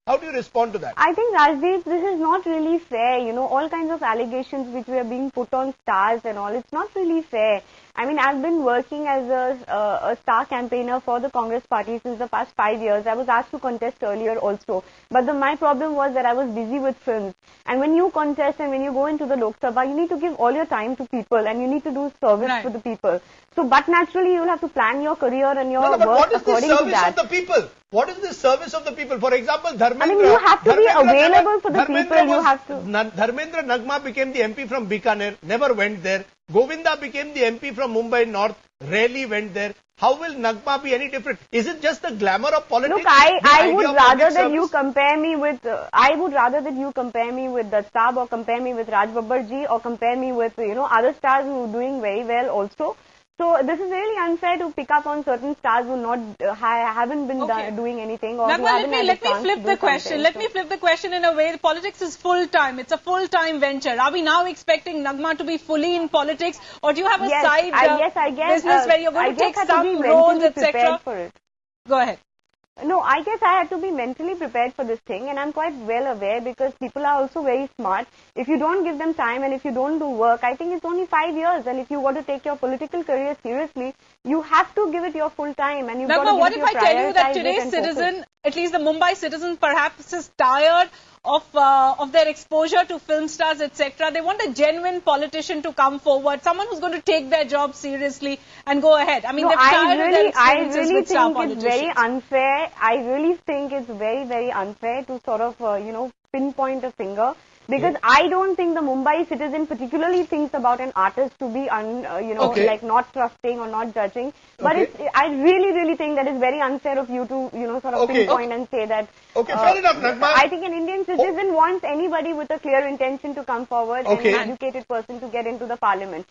How do you respond to that? I think, Rajdeep, this is not really fair. You know, all kinds of allegations which were being put on stars and all, it's not really fair. I mean, I've been working as a star campaigner for the Congress party since the past 5 years. I was asked to contest earlier also. But my problem was that I was busy with films. And when you contest and when you go into the Lok Sabha, you need to give all your time to people and you need to do service for the people. So, but naturally, you'll have to plan your career and your work according to that. What is the service of the people? What is the service of the people? For example, Dharmendra... I mean, you have to be available for the people. You have to... Dharmendra Nagma became the MP from Bikaner, never went there. Govinda became the MP from Mumbai North, rarely went there. How will Nagma be any different? Is it just the glamour of politics? Look, I would rather that you compare me with, I would rather that you compare me with Dutt Saab or compare me with Raj Babbar ji or compare me with, you know, other stars who are doing very well also. So this is really unfair to pick up on certain stars who not haven't been doing anything or who haven't had a chance to do something. Let me flip the question. Let me flip the question in a way. Politics is full time. It's a full time venture. Are we now expecting Nagma to be fully in politics, or do you have a side business where you're going to take some roles, etc.? Go ahead. No, I guess I had to be mentally prepared for this thing, and I'm quite well aware because people are also very smart. If you don't give them time and if you don't do work, I think it's only 5 years, and if you want to take your political career seriously, you have to give it your full time, and you've got to what if I tell you that today's citizen, at least the Mumbai citizen perhaps is tired of their exposure to film stars, etc. They want a genuine politician to come forward, someone who's going to take their job seriously and go ahead. I mean, they're tired of their experiences with star politicians. I really think it's very unfair. I really think it's very, very unfair to sort of, you know, pinpoint a finger. Because I don't think the Mumbai citizen particularly thinks about an artist to be, like not trusting or not judging. But I really, really think that it's very unfair of you to, you know, sort of pinpoint and say that. Fair enough, Nagma. I think an Indian citizen wants anybody with a clear intention to come forward and an educated person to get into the parliament.